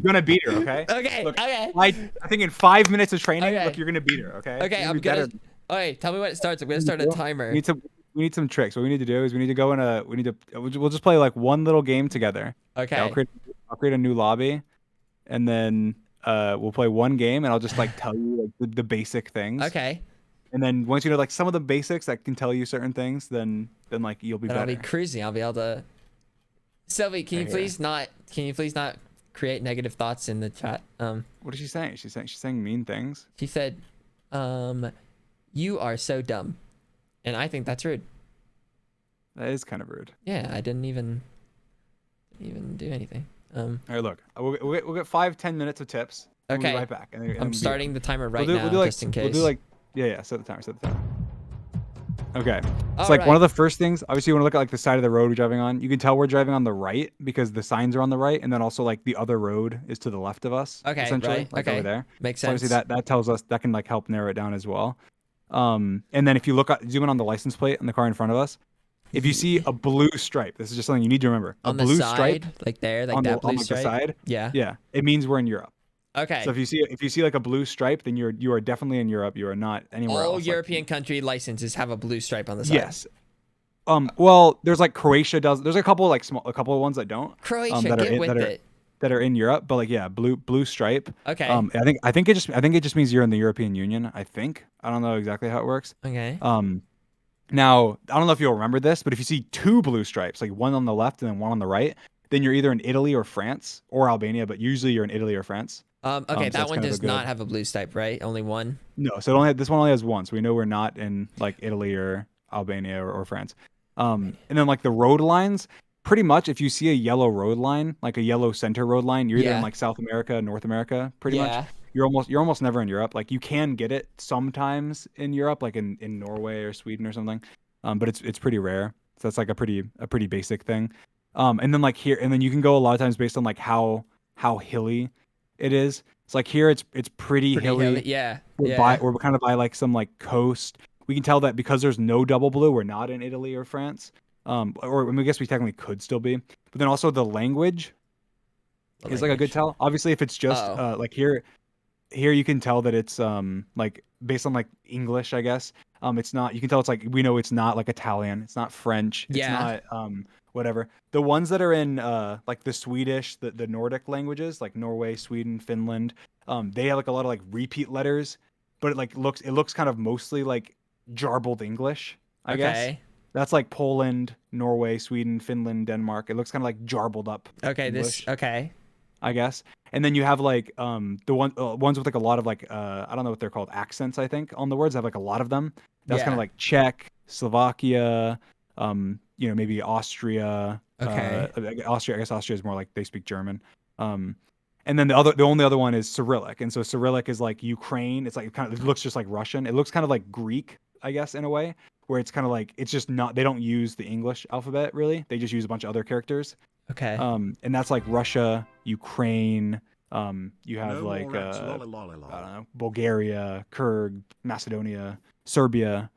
You're gonna beat her, okay? Okay. Look, Okay. I think in 5 minutes of training, Okay. look, you're gonna beat her, okay? Okay. You're gonna I'm be better. gonna. Okay. Tell me when it starts. I'm gonna We need start a to we timer. need some we need some tricks. What we need to do is we need to go in a we need to we'll just play like one little game together. Okay, Okay. I'll create a new lobby and then we'll play one game and I'll just like tell you like the basic things. Okay. And then once you know like some of the basics that can tell you certain things, then like you'll be Then I'll be better. cruising. I'll be able to. Sylvie, can you Okay, here. please not? Can you please not create negative thoughts in the chat? What is she saying? She's saying mean things. She said, you are so dumb, and I think that's rude. That is kind of rude. Yeah, I didn't even do anything. All right, look, we'll get 5-10 minutes of tips. And we'll Okay. be right back. And I'm starting the timer right we'll now, do like, just in case. We'll do like yeah. Set the timer. Set the timer. Okay. It's All like one right. of the first things. Obviously, you want to look at like the side of the road we're driving on. You can tell we're driving on the right because the signs are on the right, and then also like the other road is to the left of us. Okay, Essentially, right. like Okay. over there. Makes So obviously sense. that tells us that can like help narrow it down as well. And then if you look at zoom in on the license plate on the car in front of us, if you see a blue stripe, this is just something you need to remember. On A the blue side, stripe like there, like on that blue like the stripe. side. Yeah. Yeah, it means we're in Europe. Okay. So if you see like a blue stripe, then you are definitely in Europe. You are not anywhere All else. Like, European country licenses have a blue stripe on the side. yes. Well, there's like Croatia does. There's a couple like a couple of ones that don't. Croatia, That are get with it. that are in Europe, but like yeah, blue stripe. Okay. I think it just means you're in the European Union. I think I don't know exactly how it works. Okay. Now I don't know if you'll remember this, but if you see two blue stripes, like one on the left and then one on the right, then you're either in Italy or France or Albania, but usually you're in Italy or France. Okay, So that that's one kind of a does not good. have a blue stripe, right? Only one. No, so this one only has one, so we know we're not in like Italy or Albania or France. And then like the road lines, pretty much if you see a yellow road line, like a yellow center road line, you're either in Yeah. like South America, North America, pretty much. Yeah. You're almost never in Europe. Like you can get it sometimes in Europe, like in Norway or Sweden or something. But it's pretty rare. So that's like a pretty basic thing. And then like here, and then you can go a lot of times based on like how hilly it is. It's like here it's pretty hilly. Yeah. We're Yeah. we're kind of by like some like coast. We can tell that because there's no double blue, we're not in Italy or France. Or I, mean, I guess we technically could still be. But then also the language is like a good tell. Obviously, if it's just Uh-oh. like here you can tell that it's like based on like English, I guess. It's not. You can tell it's like we know it's not like Italian. It's not French. It's Yeah. not whatever. The ones that are in like the Swedish, the Nordic languages, like Norway, Sweden, Finland, they have like a lot of like repeat letters, but it looks kind of mostly like jarbled English, I guess. Okay. That's like Poland, Norway, Sweden, Finland, Denmark. It looks kind of like jarbled up Okay. English, Okay. I guess. And then you have like the ones with like a lot of like I don't know what they're called, accents, I think, on the words. Have like a lot of them. That's kind Yeah. of like Czech, Slovakia, maybe Austria. Okay. Austria, I guess Austria is more like they speak German. And then the only other one is Cyrillic. And so Cyrillic is like Ukraine. It's like it looks just like Russian. It looks kind of like Greek, I guess, in a way, where it's kind of like it's just not, they don't use the English alphabet really. They just use a bunch of other characters. Okay. And that's like Russia, Ukraine. You have No like more rats, I lolly. don't know, Bulgaria, Kyrgyz, Macedonia, Serbia.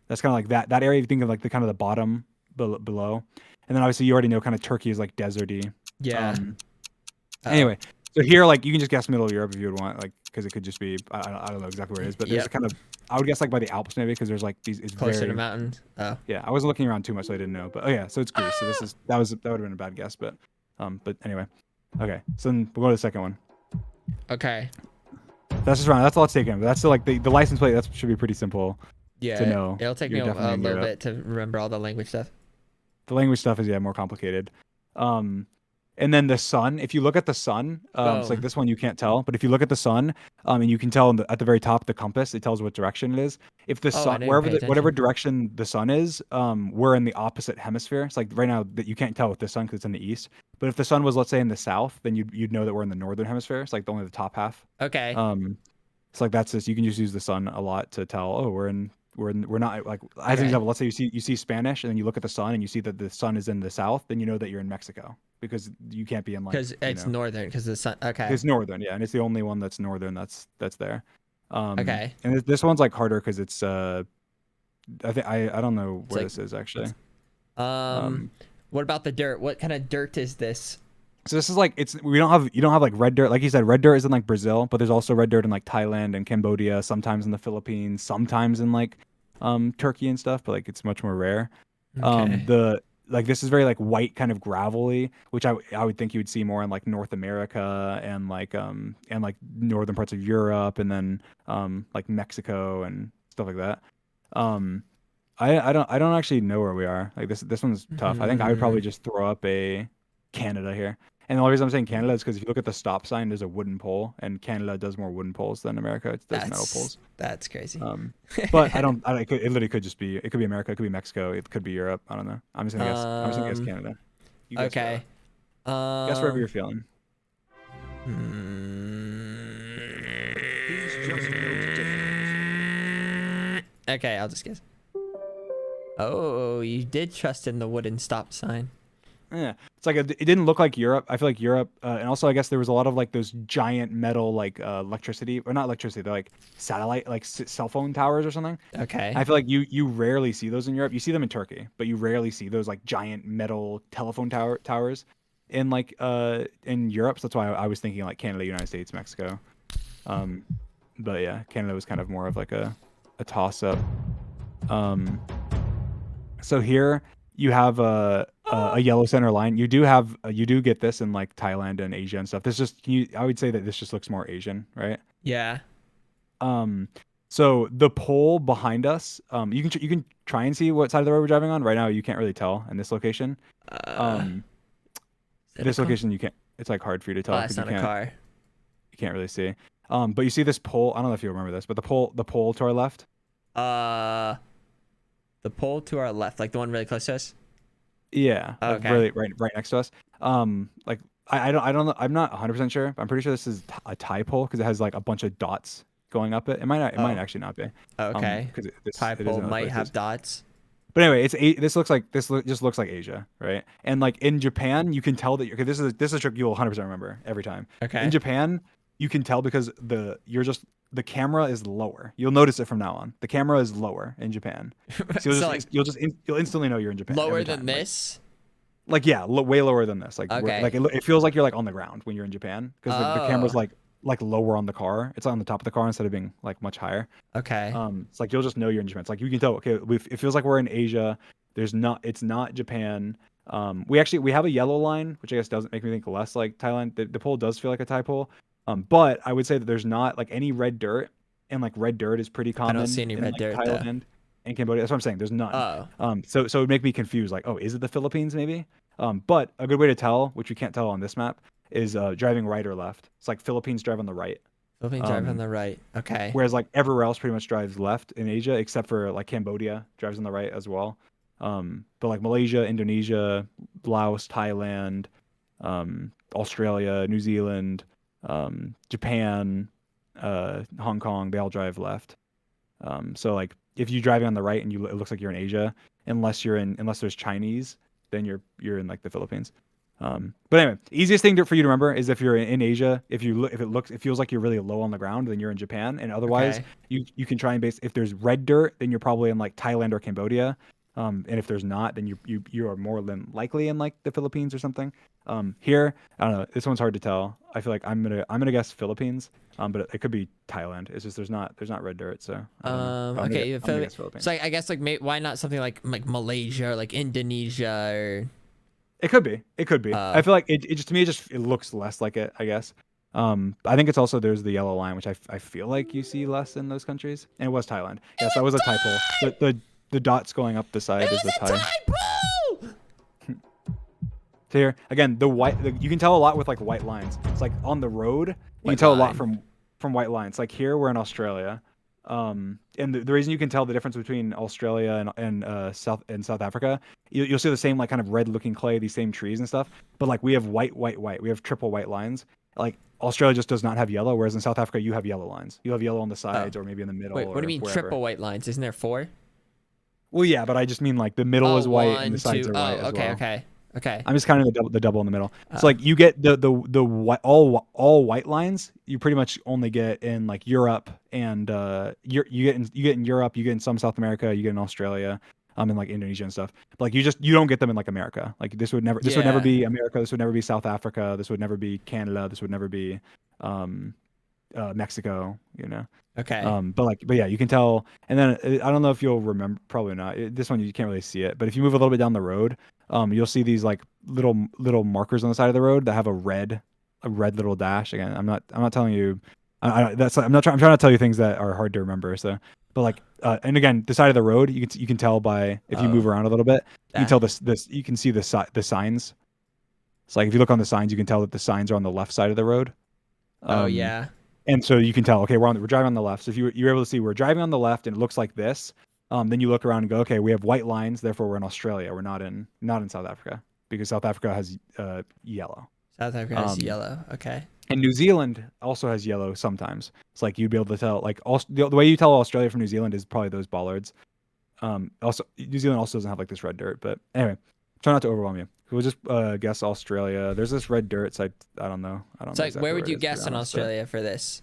That's kind of like that area. If you think of like the kind of the bottom below, and then obviously you already know kind of Turkey is like deserty. Yeah. Anyway, so here like you can just guess middle of Europe if you would want, like because it could just be I don't know exactly where it is, but there's Yep. a kind of, I would guess like by the Alps maybe, because there's like these, it's Closer very to mountains. Oh. yeah. I wasn't looking around too much, so I didn't know. But oh yeah, so it's Greece. So that would have been a bad guess, but anyway, okay. So then we'll go to the second one. Okay. That's just wrong. That's all it's taken. But that's still like the license plate. That should be pretty simple Yeah. to know. It'll take me You're a definitely in little Europe. bit to remember all the language stuff. The language stuff is more complicated. And then the sun. If you look at the sun, it's like Boom. this one you can't tell, but if you look at the sun, and you can tell at the very top of the compass, it tells what direction it is. If the Oh, I sun, didn't pay whatever attention. direction the sun is, we're in the opposite hemisphere. It's like right now that you can't tell with the sun because it's in the east. But if the sun was, let's say, in the south, then you'd know that we're in the northern hemisphere. It's like only the top half. Okay. It's like that's just, you can just use the sun a lot to tell. Oh, we're not, like, as an Okay. example. Let's say you see Spanish, and then you look at the sun and you see that the sun is in the south, then you know that you're in Mexico because you can't be in like, Because it's northern. Because the sun. Okay. it's northern, yeah, and it's the only one that's northern that's there. Okay. And this one's like harder because it's I think I don't know where like- this is actually. What about the dirt? What kind of dirt is this? So this is like it's we don't have you don't have like red dirt like you said red dirt is in like Brazil, but there's also red dirt in like Thailand and Cambodia, sometimes in the Philippines, sometimes in like Turkey and stuff, but like it's much more rare. Okay. The like this is very like white kind of gravelly, which I would think you would see more in like North America and like northern parts of Europe and then like Mexico and stuff like that. Um I don't actually know where we are. Like this one's tough. I think I would Hmm. probably just throw up a Canada here. And the only reason I'm saying Canada is because if you look at the stop sign, there's a wooden pole, and Canada does more wooden poles than America does metal poles. That's crazy. Um, but I don't. It literally could just be. It could be America. It could be Mexico. It could be Europe. I don't know. I'm just gonna guess. I'm just gonna guess Um. Canada. You guess wherever. Okay. Guess wherever Um. you're feeling. Okay, I'll just guess. Oh, you did trust in the wooden stop sign. Yeah, it's like it didn't look like Europe. I feel like Europe, and also I guess there was a lot of like those giant metal like electricity or not electricity. They're like satellite like cell phone towers or something. Okay. I feel like you rarely see those in Europe. You see them in Turkey, but you rarely see those like giant metal telephone towers in Europe. So that's why I was thinking like Canada, United States, Mexico. Um, but yeah, Canada was kind of more of like a toss up. Um, so here you have a yellow center line. You do have you do get this in like Thailand and Asia and stuff. This just I would say that this just looks more Asian, right? Yeah. Um, so the pole behind us, you can try and see what side of the road we're driving on. Right now, you can't really tell in this location. Uh, Um, is it a this car? location you can't. It's like hard for you to Oh, tell that's because not a car. you can't really see. But you see this pole. I don't know if you remember this, but the pole to our left. Uh, the pole to our left, like the one really close to us. Yeah, Oh, like okay. really right next to us. Like I don't know. I'm not 100% sure. But I'm pretty sure this is a tie pole because it has like a bunch of dots going up it. It might Oh, actually not be. okay. Because Tie it is pole in other might places. have dots. But anyway, this looks like just looks like Asia, right? And like in Japan, you can tell that okay, this is a trick you'll 100% remember every time. In Okay. Japan, you can tell because the camera is lower. You'll notice it from now on. The camera is lower in Japan. So So like you'll instantly know you're in Japan lower every than time. this. Like yeah, way lower than this. Okay. It feels like you're like on the ground when you're in Japan because the camera's Oh, like lower on the car. It's on the top of the car instead of being like much higher. okay. It's like you'll just know you're in Japan. It's like you can tell. Okay, it feels like we're in Asia. It's not Japan. We have a yellow line, which I guess doesn't make me think less like Thailand. The pole does feel like a Thai pole. But I would say that there's not like any red dirt, and like red dirt is pretty I don't see common any in red like dirt though. Thailand and Cambodia. That's what I'm saying. There's none. Oh, So it would make me confused. Like, oh, is it the Philippines maybe? But a good way to tell, which you can't tell on this map, is driving right or left. It's like Philippines drive on the right. Philippine drive on Um, the right. Okay. Whereas like everywhere else pretty much drives left in Asia, except for like Cambodia drives on the right as well. But like Malaysia, Indonesia, Laos, Thailand, Australia, New Zealand, Japan, Hong Kong, they all drive left. So like if you're driving on the right and it looks like you're in Asia, unless there's Chinese, then you're in like the Philippines. But anyway, easiest thing for you to remember is if you're in Asia, if it feels like you're really low on the ground, then you're in Japan. And otherwise, Okay. you can try and base if there's red dirt, then you're probably in like Thailand or Cambodia. And if there's not, then you are more than likely in like the Philippines or something. Here, I don't know. This one's hard to tell. I feel like I'm gonna guess Philippines. But it could be Thailand. It's just there's not red dirt, so I don't know. Okay. I'm gonna guess Philippines. So I guess like why not something like Malaysia or like Indonesia or It could be. It could be. I feel like it just to me it looks less like it, I guess. I think it's also there's the yellow line, which I feel like you see less in those countries. And it was Thailand. Yes, that was a Thai pole. The dots going up the it side is was the a Thai. typo. So here again, you can tell a lot with like white lines. It's like on the road, you can White tell a lot line. from white lines. Like here, we're in Australia. And the reason you can tell the difference between Australia and South Africa, you'll see the same like kind of red looking clay, these same trees and stuff. But like we have white. We have triple white lines. Like Australia just does not have yellow, whereas in South Africa you have yellow lines. You have yellow on the Oh, sides or maybe in the middle wait. What do you or mean wherever. triple white lines? Isn't there four? Well, yeah, but I just mean like the middle Oh, is white and the one, sides two. are white Oh, as okay, well. okay, okay. I'm just counting the double in the middle. So Oh, like you get the white, all white lines. You pretty much only get in like Europe and you get in Europe. You get in some South America. You get in Australia. in like Indonesia and stuff. But like you don't get them in like America. Like this would never Yeah. be America. This would never be South Africa. This would never be Canada. This would never be um, Mexico. You know. Okay. But yeah, you can tell. And then I don't know if you'll remember, probably not. This one you can't really see it, but if you move a little bit down the road, you'll see these like little markers on the side of the road that have a red little dash. Again, I'm not telling you. I'm trying to tell you things that are hard to remember. So, but like, and again, the side of the road, you can tell by if you move Oh, around a little bit, you can that. tell you can see the signs. It's like if you look on the signs, you can tell that the signs are on the left side of the road. Oh Um, yeah. and so you can tell, okay, we're driving on the left. So if you're able to see we're driving on the left and it looks like this, then you look around and go, okay, we have white lines, therefore we're in Australia. We're not in South Africa because South Africa has yellow. South Africa has Um, yellow. Okay. and New Zealand also has yellow sometimes. It's like you'd be able to tell, like the way you tell Australia from New Zealand is probably those bollards. Also New Zealand also doesn't have like this red dirt, but anyway, try not to overwhelm you. We'll just guess Australia. There's this red dirt, so I don't know. I don't So know like, exactly where where would it you is, to be guess in honest, but Australia for this?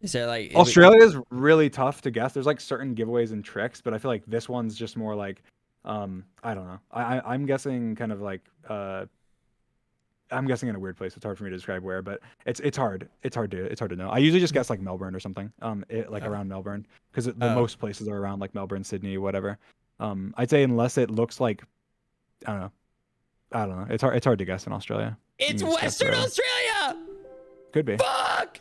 Is there like Australia is really tough to guess. There's like certain giveaways and tricks, but I feel like this one's just more like, I don't know. I'm guessing kind of like, I'm guessing in a weird place. It's hard for me to describe where, but it's hard. It's hard to know. I usually just guess like Melbourne or something. Like Oh. around Melbourne, because the Oh. most places are around like Melbourne, Sydney, whatever. I'd say unless it looks like, I don't know. I don't know. It's hard to guess in Australia. You It's can just guess Western wherever. Australia. Could be. Fuck.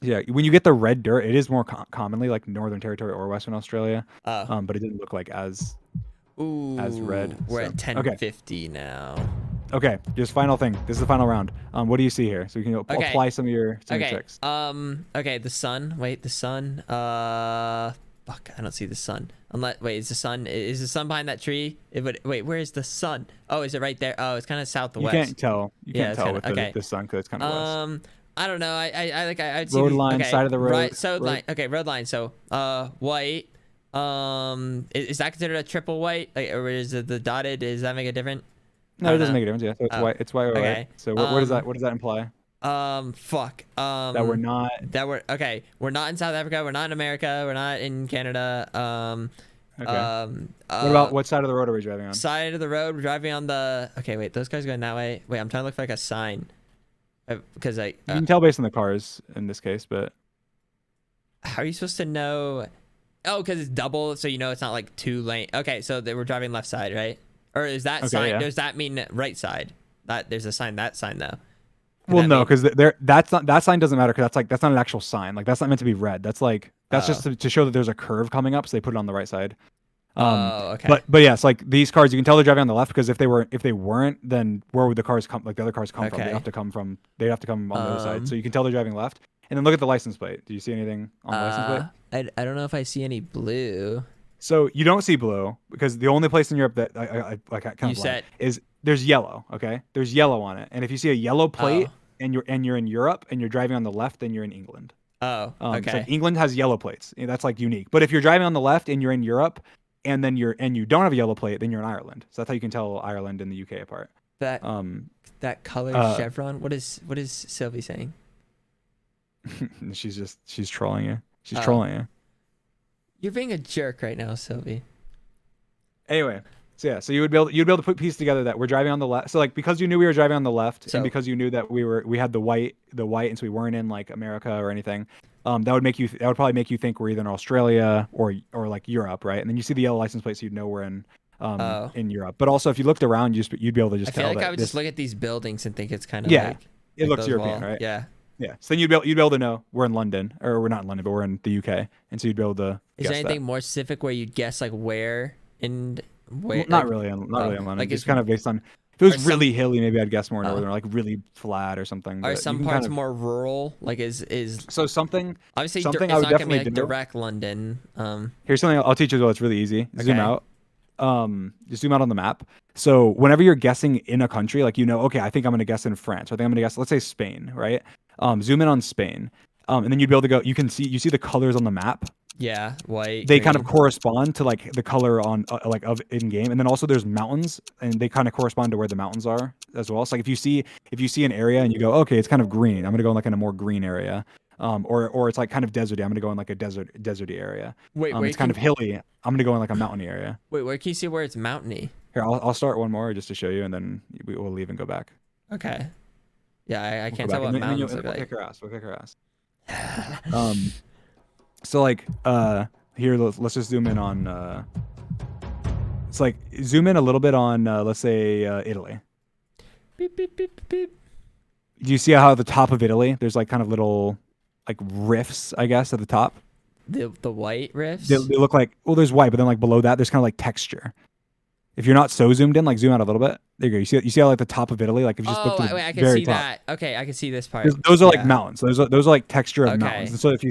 Yeah, when you get the red dirt, it is more commonly like Northern Territory or Western Australia. Oh. But it didn't look like as red. Ooh, we're So at okay, 1050 now. okay. Just final thing. This is the final round. What do you see here? So you can Okay. apply some of your Okay. tricks. Okay. The sun. Wait. The sun. Fuck. I don't see the sun. Unless. Wait. Is the sun? Is the sun behind that tree? It would. Wait. Where is the sun? Oh, is it right there? Oh, it's kind of You southwest. can't tell. You Yeah, can't it's tell kinda, with okay. the sun because it's kind of west. I don't know. I'd see Road these. line, Okay. side of the road. Right. So road. line. Okay. Road line. So white. Is that considered a triple white? Like, or is it the dotted? Does that make a difference? I No, it don't doesn't know. make a difference. Yeah, so it's Oh, white. It's white or okay. white. So what does that imply? Fuck. That we're not. That we're okay. We're not in South Africa. We're not in America. We're not in Canada. Okay. What about what side of the road are we driving on? Side of the road. We're driving on the. Okay, wait. Those guys going that way. Wait, I'm trying to look for like a sign. Because I. You can tell based on the cars in this case, but How are you supposed to know? Oh, because it's double, so you know it's not like two lane. Okay, so we're driving left side, right? Or is that Okay, sign? yeah. Does that mean right side? That there's a sign. That sign though. well, that no, mean- because that sign doesn't matter because that's not an actual sign. Like that's not meant to be red. That's like that's just to show that there's a curve coming up, so they put it on the right side. Oh, okay. But yeah, it's like these cars. You can tell they're driving on the left because if they weren't, then where would the cars come? Like the other cars come from? Okay. They'd have to come on the other side. So you can tell they're driving left. And then look at the license plate. Do you see anything on the license plate? I don't know if I see any blue. So you don't see blue because the only place in Europe that I kind You of said- is there's yellow. Okay, there's yellow on it, and if you see a yellow plate Oh. and you're in Europe and you're driving on the left, then you're in England. Oh, So, okay. like, England has yellow plates. That's like unique. But if you're driving on the left and you're in Europe, and then you don't have a yellow plate, then you're in Ireland. So that's how you can tell Ireland and the UK apart. That that color chevron. What is Sylvie saying? she's trolling you. She's Oh. trolling you. You're being a jerk right now, Sylvie. Anyway, so yeah, so you'd be able to put pieces together that we're driving on the left. So like because you knew we were driving on the left, So- and because you knew that we had the white, and so we weren't in like America or anything. That would probably make you think we're either in Australia or like Europe, right? And then you see the yellow license plate, so you'd know we're in Europe. But also if you looked around, you'd be able to just I feel tell like that I would just look at these buildings and think it's kind of Yeah, like it looks those European, wall- right? Yeah. Yeah. So then you'd be able to know we're in London, or we're not in London, but we're in the UK, and so you'd be able to. Is there guess anything that. more specific where you'd guess like where in where? Well, not like- really, not really in London. like It's is- kind of based on. If it was are some- really hilly, maybe I'd guess more Oh. northern, or like really flat or something. Are but you some can parts kind of- more rural? Like is So something. obviously something it's I would not gonna be definitely like do- direct London. Here's something I'll teach you as well. It's really easy. Zoom Okay. out. Just zoom out on the map. So whenever you're guessing in a country, like okay, I think I'm gonna guess in France. Or I think I'm gonna guess, let's say Spain, right? Zoom in on Spain. And then you'd be able to go. You see the colors on the map. Yeah, white. They kind of green. correspond to like the color on like of in game, and then also there's mountains, and they kind of correspond to where the mountains are as well. So like if you see an area and you go, okay, it's kind of green, I'm gonna go like in a more green area. or it's like kind of deserty. I'm gonna go in like a deserty area. Wait, where It's kind can of hilly. I'm gonna go in like a mountainy area. wait, where can you see where it's mountainy? Here, I'll start one more just to show you, and then we'll leave and go back. Okay. Yeah, I We'll go can't tell back, what and then mountains and look we'll like. kick her ass. We'll kick her ass. So like here let's just zoom in on it's like zoom in a little bit on let's say Italy. Beep, beep, beep, beep, beep. Do you see how at the top of Italy there's like kind of little like rifts, I guess, at the top? The white They rifts. look like, well, there's white, but then like below that there's kind of like texture. If you're not so zoomed in, like zoom out a little bit. There you go. You see how like the top of Italy, like if you just look Oh, to the wait, I can very see top. that. Okay, I can see this part. Those are like Yeah. mountains. Those are like texture of Okay. mountains. And so if you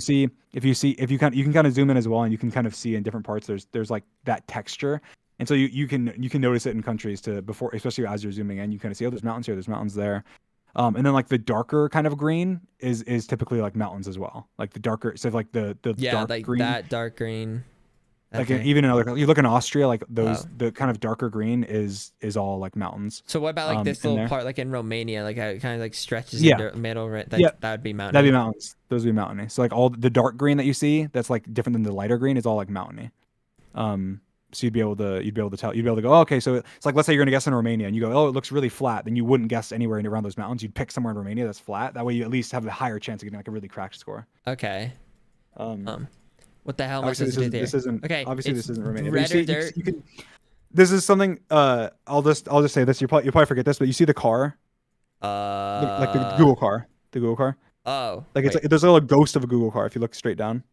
can kind of zoom in as well, and you can kind of see in different parts there's like that texture. And so you can notice it in countries to before, especially as you're zooming in, you kind of see, oh, there's mountains here, there's mountains there. And then like the darker kind of green is typically like mountains as well. Like the darker, so like the Yeah, dark like green, that dark green. like Okay. even in other, you look in Austria, like those Oh. the kind of darker green is all like mountains. So what about like this in little there. part, like in Romania, like how it kind of like stretches Yeah. into the middle, right? Yeah. That would be mountainy. That'd be mountains. Those would be mountainy. So like all the dark green that you see, that's like different than the lighter green, is all like mountainy. So you'd be able to tell, you'd be able to go, oh, okay, so it's like, let's say you're gonna guess in Romania, and you go, oh, it looks really flat. Then you wouldn't guess anywhere around those mountains. You'd pick somewhere in Romania that's flat. That way you at least have a higher chance of getting like a really cracked score. Okay. What the hell am I Obviously supposed to do here? this isn't Okay. obviously it's this isn't Romania. But red you or see, dirt? you can. This is something. I'll just say this. You'll probably forget this, but you see the car, like the Google car, Oh. Like it's wait. like, there's a little ghost of a Google car if you look straight down,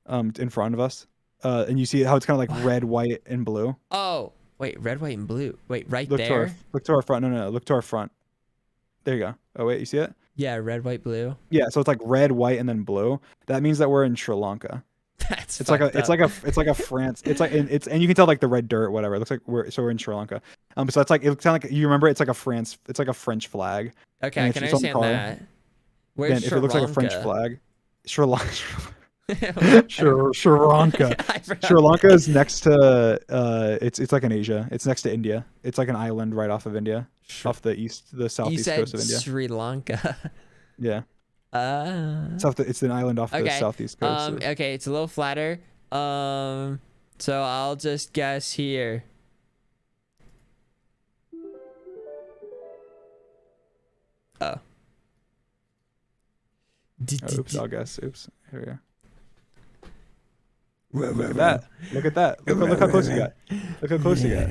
in front of us, and you see how it's kind of like What? red, white, and blue. Oh. Wait, red, white, and blue. Wait, right Look there? to our front. No, look to our front. There you go. Oh wait, you see it? Yeah, red, white, blue. Yeah, so it's like red, white, and then blue. That means that we're in Sri Lanka. That's It's like fucked it's up. like a France. It's like and you can tell like the red dirt, whatever. It looks like we're in Sri Lanka. So it's like, it looks kind of like, you remember, it's like a France. It's like a French flag. Okay, and I can it's on the understand car. that. Where's Then if Sri it looks like a French Lanka? flag, Sri Lanka. Sure. Sri Lanka. I forgot. Sri Lanka is next to it's like in Asia. It's next to India. It's like an island right off of India, off the You southeast said coast of India. Sri Lanka. Yeah, it's an island off the Okay. southeast coast. Okay, it's a little flatter. So I'll just guess here. Oh. Oops, I'll guess. Oops, here we go. Look at that. Look at that. Look how close you got. Look how close you got.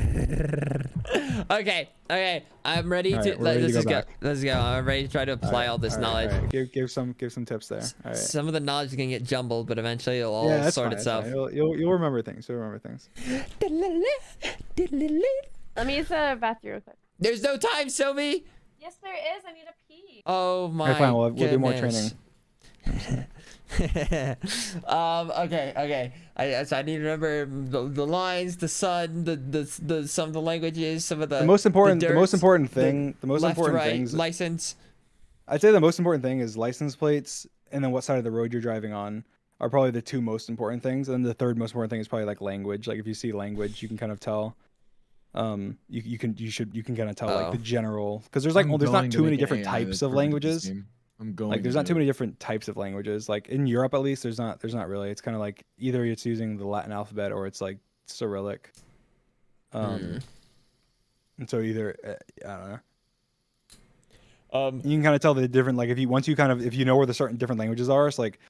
Okay. I'm ready All to. right, we're ready to Let's go just go. back. Let's go. I'm ready to try to apply all this knowledge. All right. Give some tips there. All right. Some of the knowledge is gonna get jumbled, but eventually it'll all Yeah, that's sort fine, itself. that's fine. You'll remember things. You'll remember things. Let me use the bathroom real quick. There's no time, Sylvie. Yes, there is. I need a pee. Oh my. Okay, fine. We'll do more goodness. training. Okay. I need to remember the lines, the sun, the some of the languages, some of the The most important dirts, thing, the most left, important right, things. license. I'd say the most important thing is license plates, and then what side of the road you're driving on are probably the two most important things. And then the third most important thing is probably like language. Like if you see language, you can kind of tell. You can kind of tell like the general, because there's like there's not too many different types of languages. Like there's not too many different types of languages. Like in Europe at least, there's not really. It's kind of like either it's using the Latin alphabet or it's like Cyrillic. And so either I don't know. You can kind of tell the different, like if you know where the certain different languages are. It's like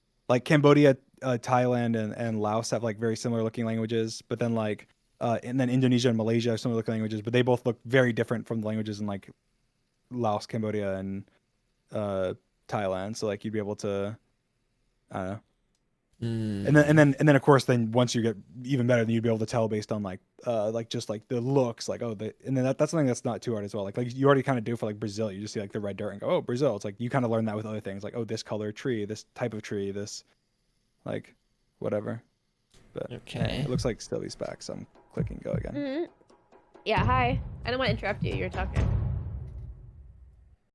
Cambodia, Thailand, and Laos have like very similar looking languages, but then like and then Indonesia and Malaysia have similar looking languages, but they both look very different from the languages in like Laos, Cambodia, and Thailand. So like you'd be able to, I don't know. And then of course, then once you get even better, then you'd be able to tell based on like just like the looks, like and then that's something that's not too hard as well. Like you already kind of do for like Brazil. You just see like the red dirt and go, oh, Brazil. It's like you kind of learn that with other things, like, oh, this color tree, this type of tree, this like whatever. But Okay. it looks like Stevie's back, so I'm clicking go again. Yeah, hi. I don't want to interrupt you. You're talking.